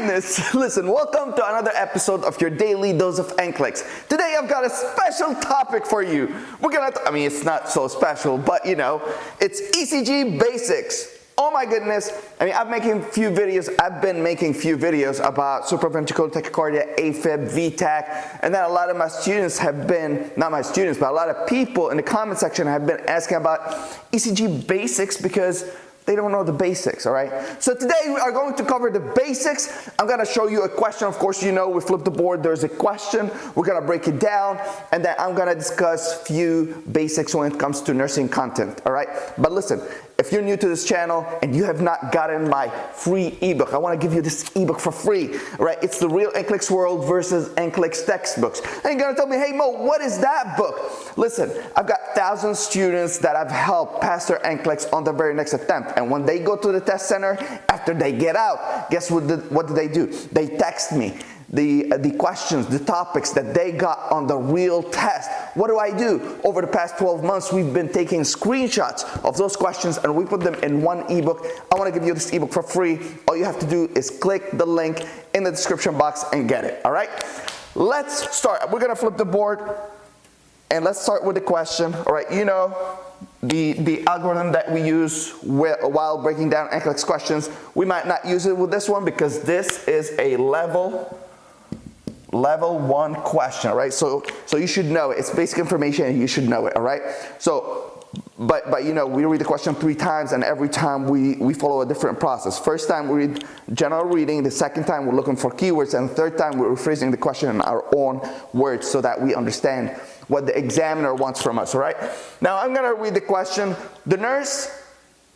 goodness, listen, welcome to another episode of your daily dose of NCLEX. Today I've got a special topic for you. It's not so special, but you know, it's ECG Basics. Oh my goodness, I've been making few videos about supraventricular tachycardia, AFib, VTach, and then a lot of my students have been, not my students, but a lot of people in the comment section have been asking about ECG Basics because they don't know the basics, all right? So today we are going to cover the basics. I'm gonna show you a question. Of course, you know, we flip the board, there's a question. We're gonna break it down, and then I'm gonna discuss few basics when it comes to nursing content, all right? But listen, if you're new to this channel and you have not gotten my free ebook, I wanna give you this ebook for free, all right? It's the real NCLEX world versus NCLEX textbooks. And you're gonna tell me, hey Mo, what is that book? Listen, I've got 1,000 students that I've helped pass their NCLEX on the very next attempt. And when they go to the test center, after they get out, guess what do they do? They text me the questions, the topics that they got on the real test. What do I do? Over the past 12 months, we've been taking screenshots of those questions and we put them in one ebook. I want to give you this ebook for free. All you have to do is click the link in the description box and get it, all right? Let's start. We're going to flip the board and let's start with the question, all right? You know, the algorithm that we use while breaking down NCLEX questions, we might not use it with this one because this is a level 1 question, all right? So you should know it. It's basic information and you should know it, all right? So, but you know, we read the question 3 times and every time we follow a different process. First time we read general reading, the second time we're looking for keywords, and the third time we're rephrasing the question in our own words so that we understand what the examiner wants from us, all right? Now I'm gonna read the question. The nurse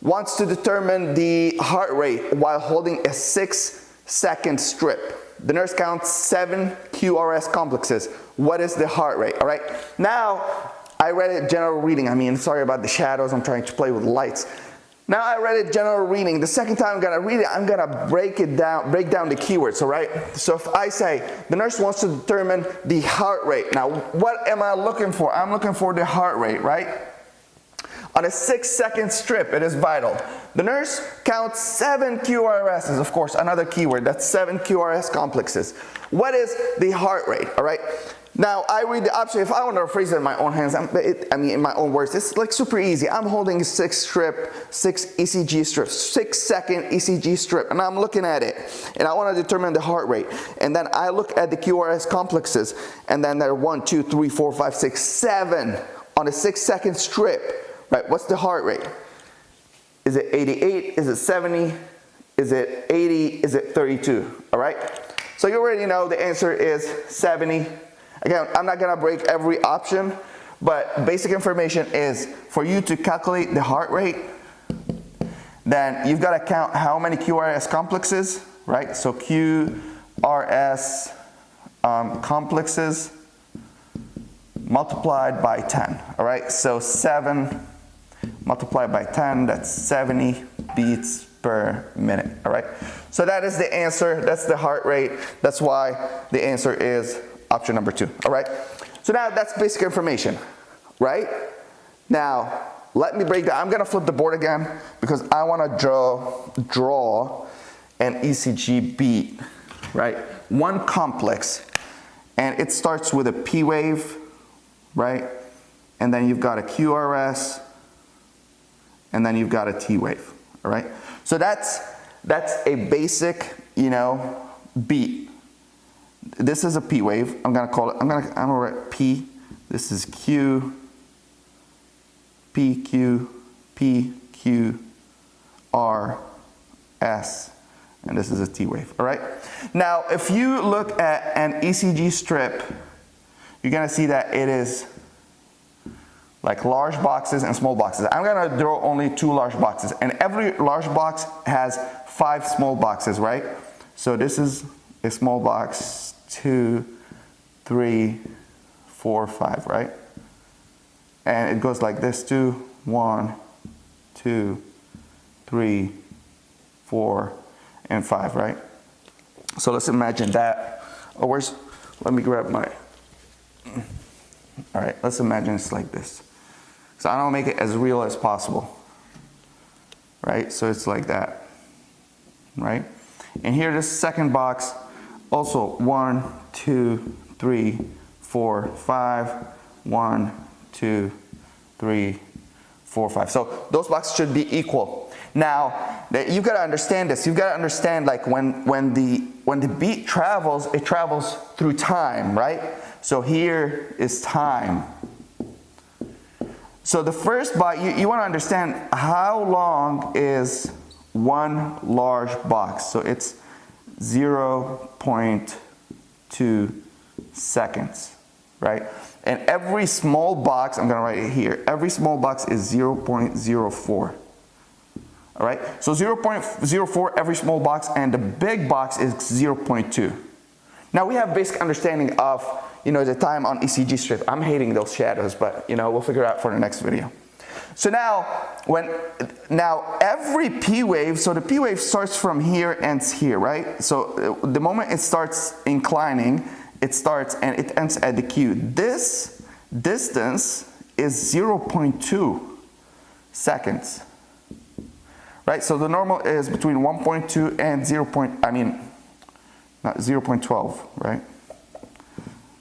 wants to determine the heart rate while holding a 6-second strip. The nurse counts 7 QRS complexes. What is the heart rate, all right? Now, I read it general reading. Sorry about the shadows, I'm trying to play with lights. Now I read it general reading. The second time I'm gonna read it, I'm gonna break down the keywords, all right? So if I say, the nurse wants to determine the heart rate. Now, what am I looking for? I'm looking for the heart rate, right? On a 6-second strip, it is vital. The nurse counts 7 QRSs, of course, another keyword, that's 7 QRS complexes. What is the heart rate, all right? Now, I read the option. If I want to rephrase it in my own hands, in my own words, it's like super easy. I'm holding a 6 ECG strip, 6-second ECG strip, and I'm looking at it, and I want to determine the heart rate. And then I look at the QRS complexes, and then there are 1, 2, 3, 4, 5, 6, 7 on a 6-second strip, right? What's the heart rate? Is it 88? Is it 70? Is it 80? Is it 32? All right? So you already know the answer is 70. Again, I'm not gonna break every option, but basic information is for you to calculate the heart rate, then you've gotta count how many QRS complexes, right? So QRS complexes multiplied by 10, all right? So 7 multiplied by 10, that's 70 beats per minute, all right? So that is the answer, that's the heart rate. That's why the answer is option number 2, all right? So now that's basic information, right? Now, let me break down. I'm gonna flip the board again because I wanna draw an ECG beat, right? One complex, and it starts with a P wave, right? And then you've got a QRS, and then you've got a T wave, all right? So that's a basic, you know, beat. This is a P wave. I'm gonna write P. This is Q, P, Q, P, Q, R, S, and this is a T wave, all right? Now, if you look at an ECG strip, you're gonna see that it is like large boxes and small boxes. I'm gonna draw only 2 large boxes, and every large box has 5 small boxes, right? So this is a small box, 2, 3, 4, 5, right? And it goes like this too. 1, 2, 3, 4, and 5, right? So let's imagine that. Oh, let me grab my, all right, let's imagine it's like this. So I don't make it as real as possible, right? So it's like that, right? And here this second box, also 1, 2, 3, 4, 5, 1, 2, 3, 4, 5. So those boxes should be equal. Now, you've got to understand this. You've got to understand, like, when the beat travels, it travels through time, right? So here is time. So the first box, you want to understand how long is one large box. So it's 0.2 seconds, right? And every small box, I'm going to write it here, every small box is 0.04. All right, so 0.04 every small box, and the big box is 0.2. Now we have basic understanding of, the time on ECG strip. I'm hating those shadows, but we'll figure it out for the next video. So now every P wave, so the P wave starts from here, ends here, right? So the moment it starts inclining, it starts and it ends at the Q. This distance is 0.2 seconds. Right, so the normal is between 1.2 and 0.12, right?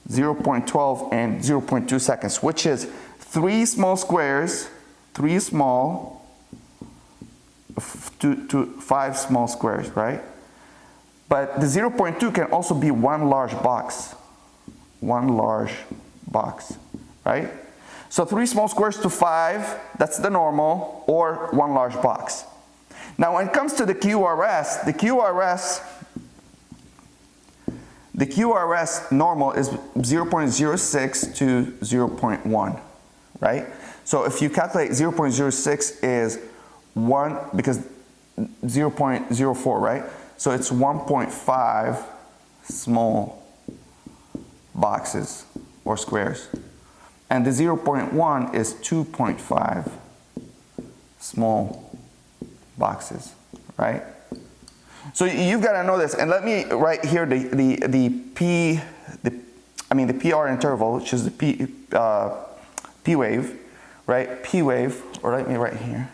0.12 and 0.2 seconds, which is 3 small squares, 3 small to 5 small squares, right? But the 0.2 can also be one large box, right? So 3 small squares to 5, that's the normal, or one large box. Now when it comes to the QRS, the QRS normal is 0.06 to 0.1, right? So if you calculate 0.06 is 1, because 0.04, right? So it's 1.5 small boxes or squares. And the 0.1 is 2.5 small boxes, right? So you've got to know this, and let me write here the PR interval, which is the P wave, right? P wave, or let me write here,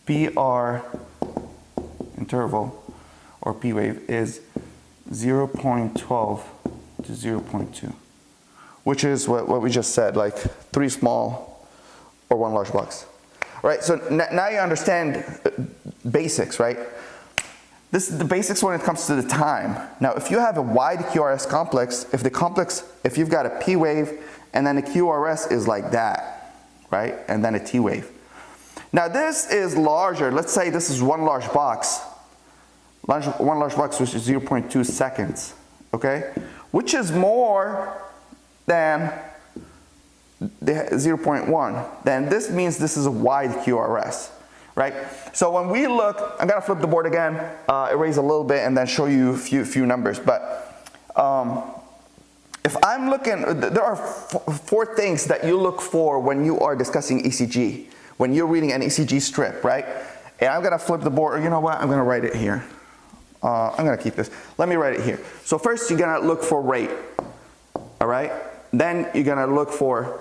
PR interval or P wave is 0.12 to 0.2, which is what we just said, like 3 small or 1 large box. Right, so now you understand basics, right? This is the basics when it comes to the time. Now, if you have a wide QRS complex, if you've got a P wave and then a QRS is like that, right? And then a T wave. Now this is larger. Let's say this is one large box. One large box, which is 0.2 seconds, okay? Which is more than the 0.1, then this means this is a wide QRS, right? So when we look, I'm gonna flip the board again, erase a little bit, and then show you a few numbers. But if I'm looking, there are 4 things that you look for when you are discussing ECG, when you're reading an ECG strip, right? And I'm gonna flip the board, or you know what, I'm gonna write it here. I'm gonna keep this. Let me write it here. So first you're gonna look for rate, all right? Then you're gonna look for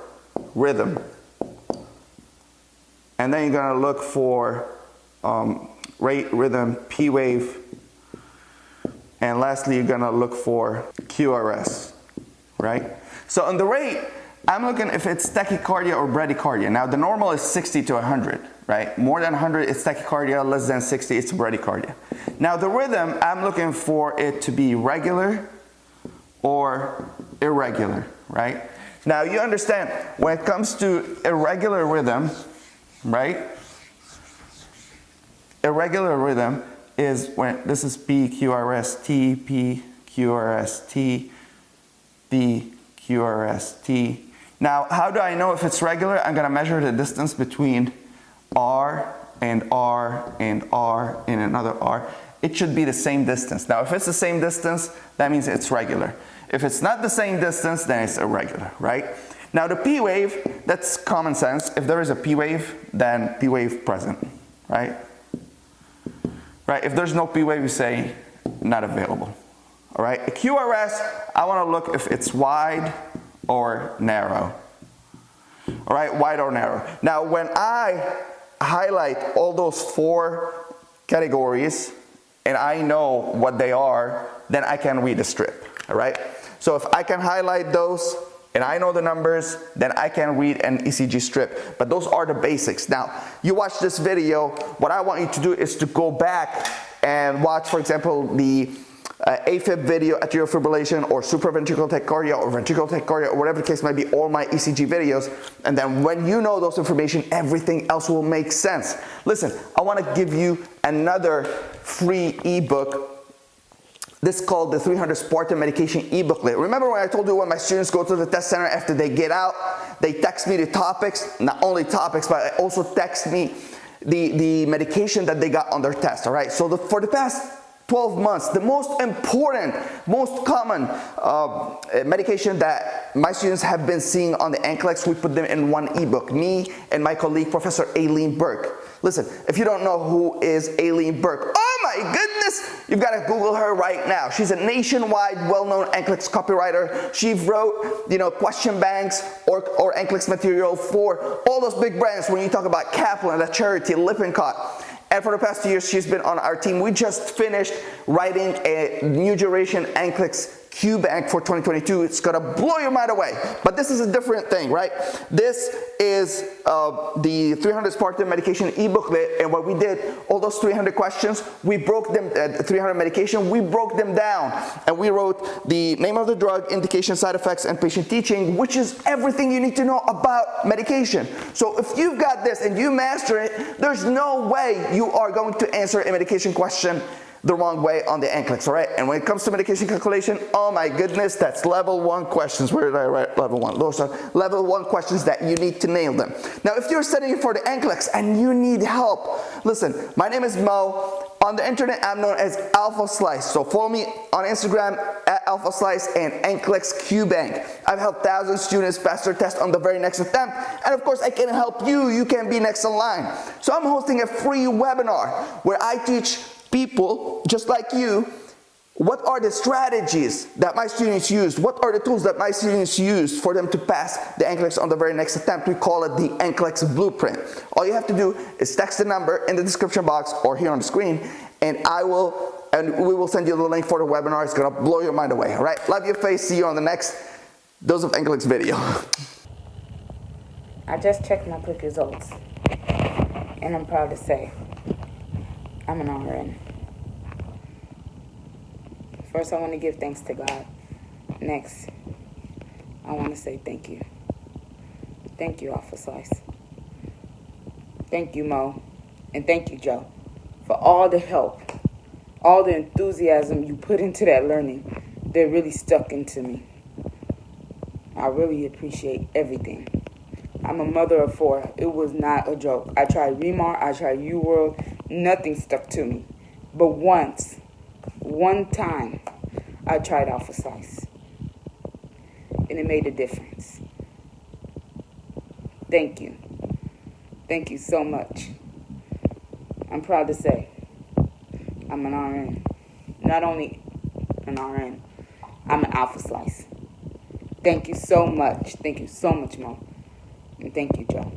rhythm, and then you're going to look for rate, rhythm, P wave, and lastly you're going to look for QRS, right? So on the rate, I'm looking if it's tachycardia or bradycardia. Now the normal is 60 to 100, right? More than 100 it's tachycardia, less than 60 it's bradycardia. Now the rhythm, I'm looking for it to be regular or irregular, right? Now you understand, when it comes to irregular rhythm, right? Irregular rhythm is when this is P, QRS, T, P, QRS, T, P, QRS, T. Now, how do I know if it's regular? I'm gonna measure the distance between R and R and R and another R. It should be the same distance. Now, if it's the same distance, that means it's regular. If it's not the same distance, then it's irregular, right? Now the P wave, that's common sense. If there is a P wave, then P wave present, right? Right, if there's no P wave, you say not available, all right? A QRS, I wanna look if it's wide or narrow, all right, wide or narrow. Now when I highlight all those 4 categories, and I know what they are, then I can read a strip, all right? So if I can highlight those and I know the numbers, then I can read an ECG strip. But those are the basics. Now, you watch this video, what I want you to do is to go back and watch, for example, the AFib video, atrial fibrillation, or supraventricular tachycardia, or ventricular tachycardia, or whatever the case might be, all my ECG videos. And then when you know those information, everything else will make sense. Listen, I want to give you another free ebook. This is called the 300 Spartan Medication e-booklet. Remember when I told you when my students go to the test center after they get out, they text me the topics, not only topics, but they also text me the medication that they got on their test, all right? So for the past 12 months, the most important, most common medication that my students have been seeing on the NCLEX, we put them in one ebook, me and my colleague, Professor Aileen Burke. Listen, if you don't know who is Aileen Burke, oh my goodness, you've got to Google her right now. She's a nationwide well-known NCLEX copywriter. She wrote, question banks or NCLEX material for all those big brands when you talk about Kaplan, La Charity, Lippincott. And for the past 2 years, she's been on our team. We just finished writing a new generation NCLEX Q-Bank for 2022. It's gonna blow your mind away. But this is a different thing, right? This is the 300 Spartan Medication e-booklet, and what we did, all those 300 questions, we broke them, 300 medication, we broke them down. And we wrote the name of the drug, indication, side effects, and patient teaching, which is everything you need to know about medication. So if you've got this and you master it, there's no way you are going to answer a medication question the wrong way on the NCLEX, all right? And when it comes to medication calculation, oh my goodness, that's level 1 questions. Where did I write level 1? Those are level 1 questions that you need to nail them. Now, if you're studying for the NCLEX and you need help, listen, my name is Mo. On the internet, I'm known as Alpha Slice. So follow me on Instagram at Alpha Slice and NCLEX Q-Bank. I've helped thousands of students pass their test on the very next attempt. And of course, I can help you. You can be next in line. So I'm hosting a free webinar where I teach people just like you, what are the strategies that my students use? What are the tools that my students use for them to pass the NCLEX on the very next attempt? We call it the NCLEX Blueprint. All you have to do is text the number in the description box or here on the screen, and we will send you the link for the webinar. It's gonna blow your mind away, all right? Love your face. See you on the next Dose of NCLEX video. I just checked my quick results, and I'm proud to say I'm an RN. First, I want to give thanks to God. Next, I want to say thank you. Thank you, Alpha Slice. Thank you, Mo. And thank you, Joe, for all the help, all the enthusiasm you put into that learning that really stuck into me. I really appreciate everything. I'm a mother of 4. It was not a joke. I tried Remar, I tried UWorld. Nothing stuck to me. But one time, I tried Alpha Slice. And it made a difference. Thank you. Thank you so much. I'm proud to say I'm an RN. Not only an RN, I'm an Alpha Slice. Thank you so much. Thank you so much, Mom. And thank you, Joe.